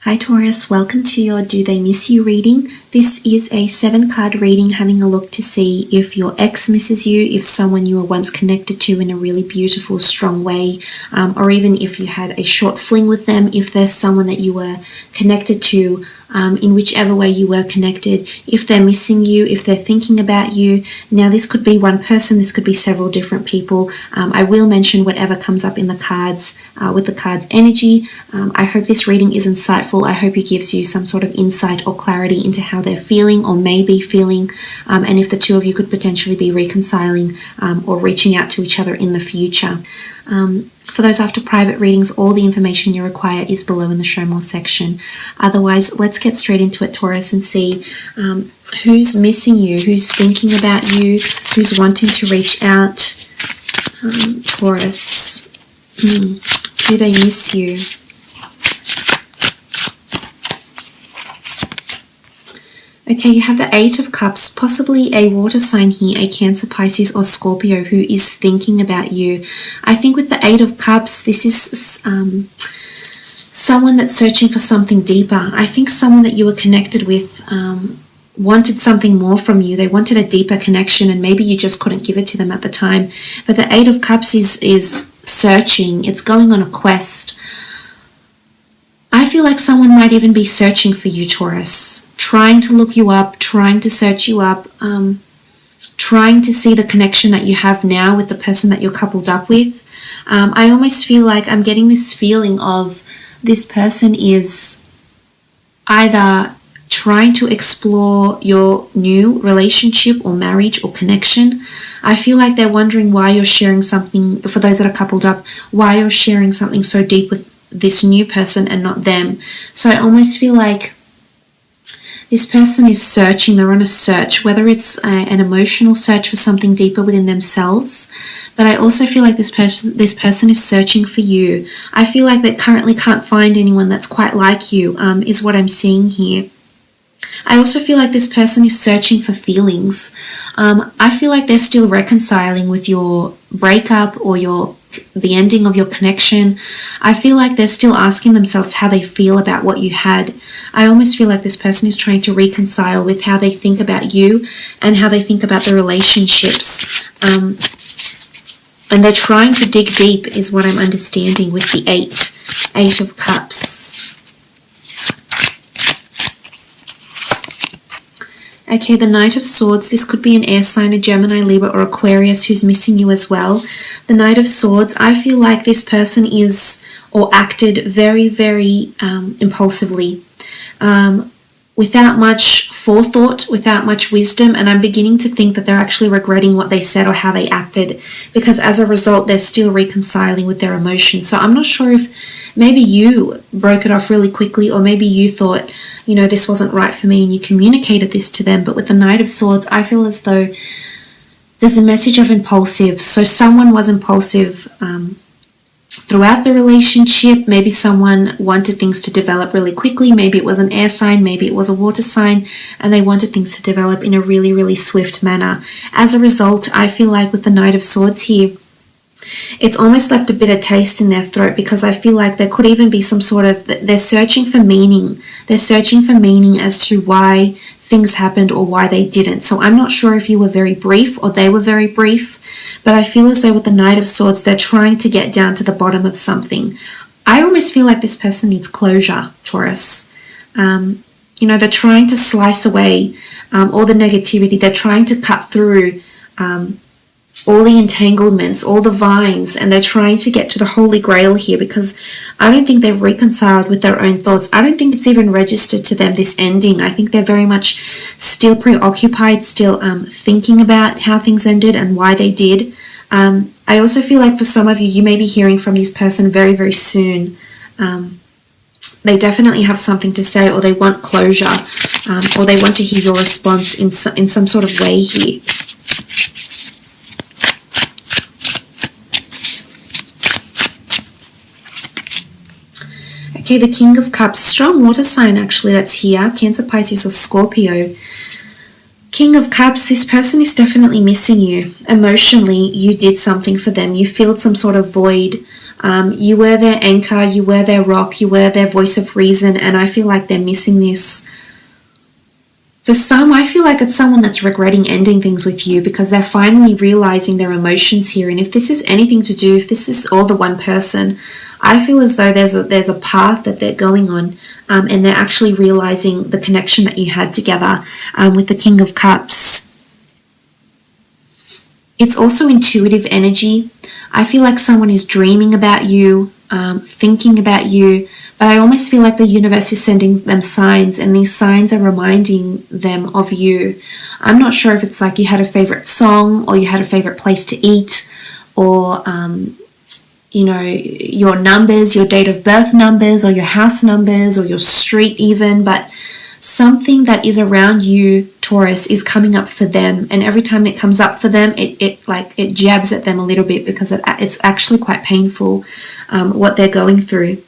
Hi Taurus, welcome to your Do They Miss You reading. This is a 7-card reading having a look to see if your ex misses you, if someone you were once connected to in a really beautiful, strong way, or even if you had a short fling with them, if there's someone that you were connected to in whichever way you were connected, if they're missing you, if they're thinking about you. Now this could be one person, this could be several different people. I will mention whatever comes up in the cards with the cards energy. I hope this reading is insightful. I hope it gives you some sort of insight or clarity into how they're feeling or may be feeling, and if the two of you could potentially be reconciling or reaching out to each other in the future. For those after private readings, all the information you require is below in the show more section. Otherwise, let's get straight into it, Taurus, and see who's missing you, who's thinking about you, who's wanting to reach out. Taurus, do they miss you? Okay, you have the 8 of Cups, possibly a water sign here, a Cancer, Pisces or Scorpio who is thinking about you. I think with the 8 of Cups, this is someone that's searching for something deeper. I think someone that you were connected with wanted something more from you. They wanted a deeper connection and maybe you just couldn't give it to them at the time. But the 8 of Cups is searching. It's going on a quest. I feel like someone might even be searching for you, Taurus, trying to look you up, trying to search you up, trying to see the connection that you have now with the person that you're coupled up with. I almost feel like I'm getting this feeling of this person is either trying to explore your new relationship or marriage or connection. I feel like they're wondering why you're sharing something, for those that are coupled up, why you're sharing something so deep with this new person and not them. So I almost feel like this person is searching. They're on a search, whether it's an emotional search for something deeper within themselves, but I also feel like this person is searching for you. I feel like they currently can't find anyone that's quite like you, is what I'm seeing here. I also feel like this person is searching for feelings. I feel like they're still reconciling with your breakup or the ending of your connection. I feel like they're still asking themselves how they feel about what you had. I almost feel like this person is trying to reconcile with how they think about you and how they think about the relationships. And they're trying to dig deep is what I'm understanding with the 8 of Cups. Okay, the Knight of Swords, this could be an air sign, a Gemini, Libra or Aquarius who's missing you as well. The Knight of Swords, I feel like this person is or acted very, very impulsively, without much forethought, without much wisdom, and I'm beginning to think that they're actually regretting what they said or how they acted, because as a result they're still reconciling with their emotions. So I'm not sure if maybe you broke it off really quickly, or maybe you thought, you know, this wasn't right for me and you communicated this to them. But with the Knight of Swords, I feel as though there's a message of impulsive. So someone was impulsive throughout the relationship. Maybe someone wanted things to develop really quickly. Maybe it was an air sign, maybe it was a water sign, and they wanted things to develop in a really, really swift manner. As a result, I feel like with the Knight of Swords here, it's almost left a bitter taste in their throat, because I feel like there could even be some sort of, they're searching for meaning. They're searching for meaning as to why things happened or why they didn't. So I'm not sure if you were very brief or they were very brief, but I feel as though with the Knight of Swords, they're trying to get down to the bottom of something. I almost feel like this person needs closure, Taurus. You know, they're trying to slice away all the negativity. They're trying to cut through all the entanglements, all the vines, and they're trying to get to the Holy Grail here, because I don't think they've reconciled with their own thoughts. I don't think it's even registered to them, this ending. I think they're very much still preoccupied, still thinking about how things ended and why they did. I also feel like for some of you, you may be hearing from this person very, very soon. They definitely have something to say, or they want closure, or they want to hear your response in some sort of way here. Okay, the King of Cups, strong water sign actually that's here, Cancer, Pisces or Scorpio. King of Cups, this person is definitely missing you. Emotionally, you did something for them. You filled some sort of void You were their anchor, you were their rock, you were their voice of reason, and I feel like they're missing this. For some, I feel like it's someone that's regretting ending things with you because they're finally realizing their emotions here. And if this is anything to do, if this is all the one person, I feel as though there's a path that they're going on, and they're actually realizing the connection that you had together with the King of Cups. It's also intuitive energy. I feel like someone is dreaming about you, thinking about you, but I almost feel like the universe is sending them signs, and these signs are reminding them of you. I'm not sure if it's like you had a favorite song, or you had a favorite place to eat, or your numbers, your date of birth numbers, or your house numbers, or your street even, but something that is around you, Taurus, is coming up for them, and every time it comes up for them, it jabs at them a little bit because it's actually quite painful what they're going through.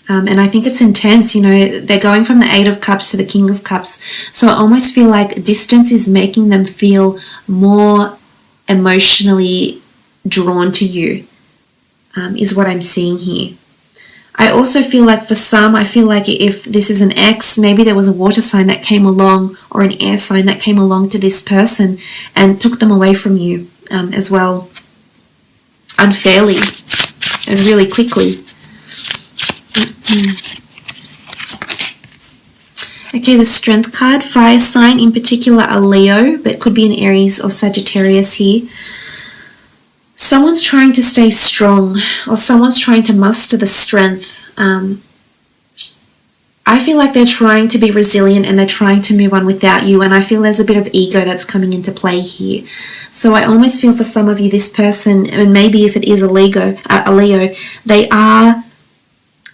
And I think it's intense. They're going from the Eight of Cups to the King of Cups, so I almost feel like distance is making them feel more emotionally drawn to you, is what I'm seeing here. I also feel like for some, I feel like if this is an ex, maybe there was a water sign that came along, or an air sign that came along to this person and took them away from you as well, unfairly and really quickly. Okay, the Strength card, fire sign, in particular a Leo, but could be an Aries or Sagittarius here. Someone's trying to stay strong, or someone's trying to muster the strength. I feel like they're trying to be resilient, and they're trying to move on without you, and I feel there's a bit of ego that's coming into play here. So I almost feel for some of you, this person, and maybe if it is a Leo, they are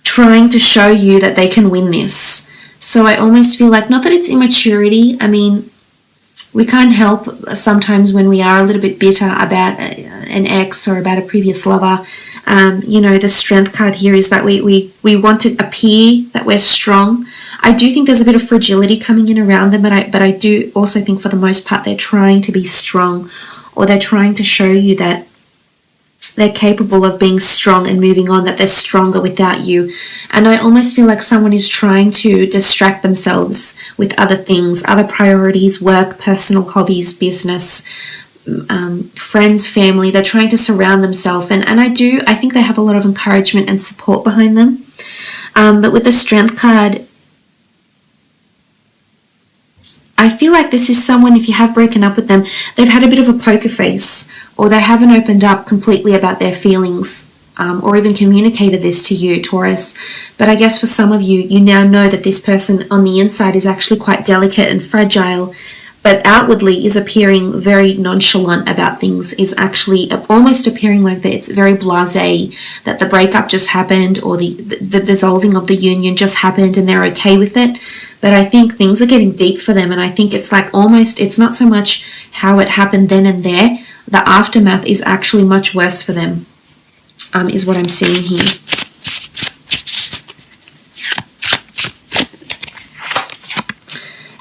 trying to show you that they can win this. So I almost feel like, not that it's immaturity, I mean, we can't help sometimes when we are a little bit bitter about an ex or about a previous lover. The Strength card here is that we want to appear that we're strong. I do think there's a bit of fragility coming in around them, but I do also think for the most part they're trying to be strong, or they're trying to show you that they're capable of being strong and moving on, that they're stronger without you. And I almost feel like someone is trying to distract themselves with other things, other priorities, work, personal hobbies, business, friends, family. They're trying to surround themselves, and I think they have a lot of encouragement and support behind them. But with the Strength card, I feel like this is someone, if you have broken up with them, they've had a bit of a poker face, or they haven't opened up completely about their feelings, or even communicated this to you, Taurus. But I guess for some of you, you now know that this person on the inside is actually quite delicate and fragile, but outwardly is appearing very nonchalant about things, is actually almost appearing like that it's very blasé, that the breakup just happened, or the dissolving of the union just happened, and they're okay with it. But I think things are getting deep for them, and I think it's like almost, it's not so much how it happened then and there, the aftermath is actually much worse for them, is what I'm seeing here.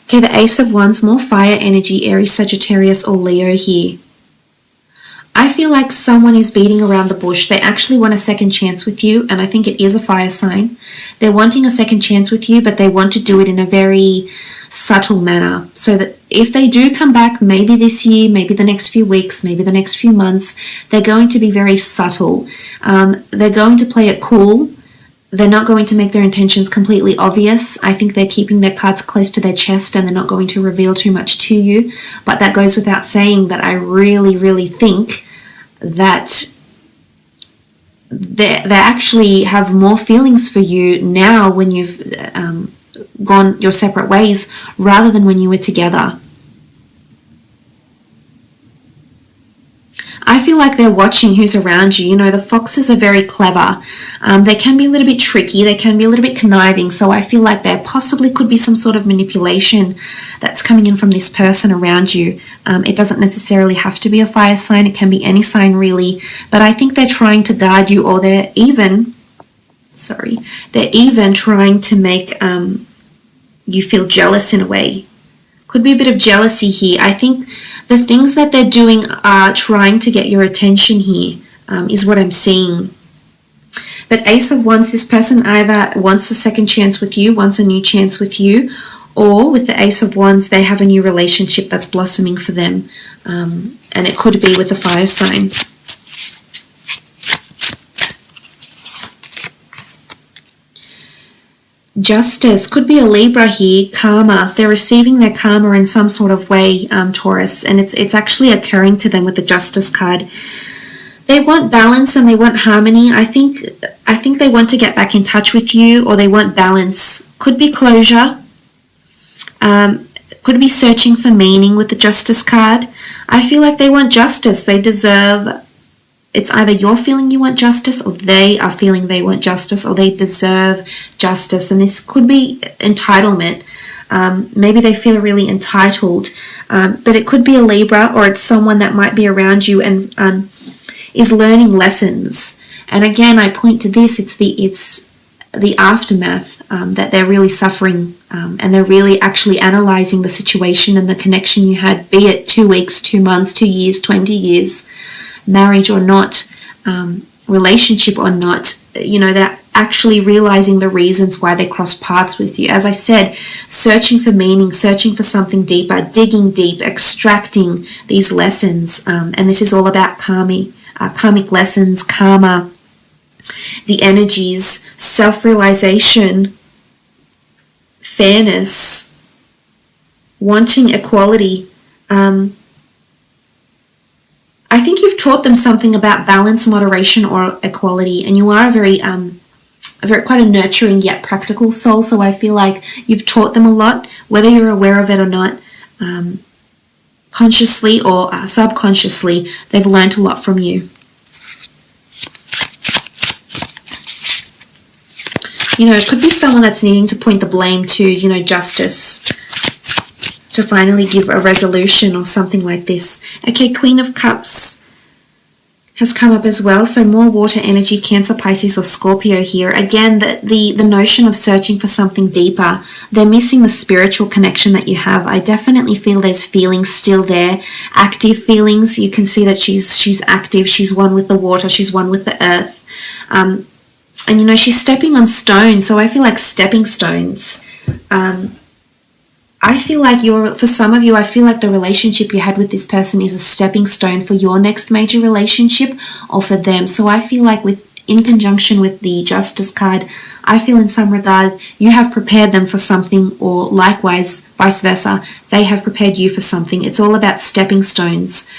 Okay, the Ace of Wands, more fire energy, Aries, Sagittarius, or Leo here. I feel like someone is beating around the bush. They actually want a second chance with you, and I think it is a fire sign. They're wanting a second chance with you, but they want to do it in a very subtle manner, so that if they do come back, maybe this year, maybe the next few weeks, maybe the next few months, they're going to be very subtle. They're going to play it cool. They're not going to make their intentions completely obvious. I think they're keeping their cards close to their chest, and they're not going to reveal too much to you. But that goes without saying that I really, really think that they actually have more feelings for you now when you've gone your separate ways, rather than when you were together. I feel like they're watching who's around you. The foxes are very clever. They can be a little bit tricky. They can be a little bit conniving. So I feel like there possibly could be some sort of manipulation that's coming in from this person around you. It doesn't necessarily have to be a fire sign. It can be any sign really. But I think they're trying to guard you, or they're even trying to make you feel jealous in a way. Could be a bit of jealousy here. I think the things that they're doing are trying to get your attention here. is what I'm seeing. But Ace of Wands, this person either wants a second chance with you, wants a new chance with you, or with the Ace of Wands, they have a new relationship that's blossoming for them. And it could be with a fire sign. Justice could be a Libra here. Karma, they're receiving their karma in some sort of way, Taurus, and it's actually occurring to them with the Justice card. They want balance and they want harmony. I think they want to get back in touch with you, or they want balance. Could be closure. Could be searching for meaning with the Justice card. I feel like they want justice. They deserve. It's either you're feeling you want justice, or they are feeling they want justice, or they deserve justice. And this could be entitlement. Maybe they feel really entitled. But it could be a Libra, or it's someone that might be around you and is learning lessons. And again, I point to this. It's the aftermath, that they're really suffering, and they're really actually analyzing the situation and the connection you had, be it 2 weeks, 2 months, 2 years, 20 years. Marriage or not, relationship or not, they're actually realizing the reasons why they crossed paths with you. As I said, searching for meaning, searching for something deeper, digging deep, extracting these lessons. And this is all about karmic lessons, karma, the energies, self-realization, fairness, wanting equality. I think you've taught them something about balance, moderation, or equality, and you are quite a nurturing yet practical soul. So I feel like you've taught them a lot, whether you're aware of it or not, consciously or subconsciously. They've learned a lot from you. It could be someone that's needing to point the blame to, justice, to finally give a resolution or something like this. Okay, Queen of Cups has come up as well. So more water energy, Cancer, Pisces, or Scorpio here. Again, the notion of searching for something deeper. They're missing the spiritual connection that you have. I definitely feel there's feelings still there. Active feelings. You can see that she's active. She's one with the water. She's one with the earth. And, she's stepping on stones. So I feel like stepping stones. I feel like for some of you, I feel like the relationship you had with this person is a stepping stone for your next major relationship, or for them. So I feel like in conjunction with the Justice card, I feel in some regard you have prepared them for something, or likewise, vice versa, they have prepared you for something. It's all about stepping stones.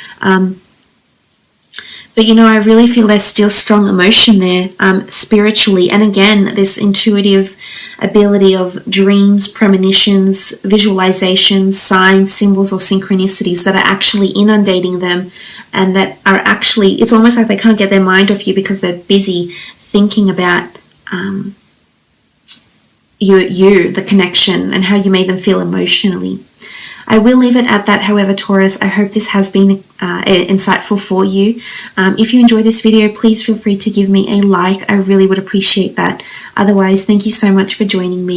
But, I really feel there's still strong emotion there, spiritually. And again, this intuitive ability of dreams, premonitions, visualizations, signs, symbols, or synchronicities that are actually inundating them, and that are actually, it's almost like they can't get their mind off you because they're busy thinking about the connection, and how you made them feel emotionally. I will leave it at that, however, Taurus. I hope this has been insightful for you. If you enjoyed this video, please feel free to give me a like. I really would appreciate that. Otherwise, thank you so much for joining me.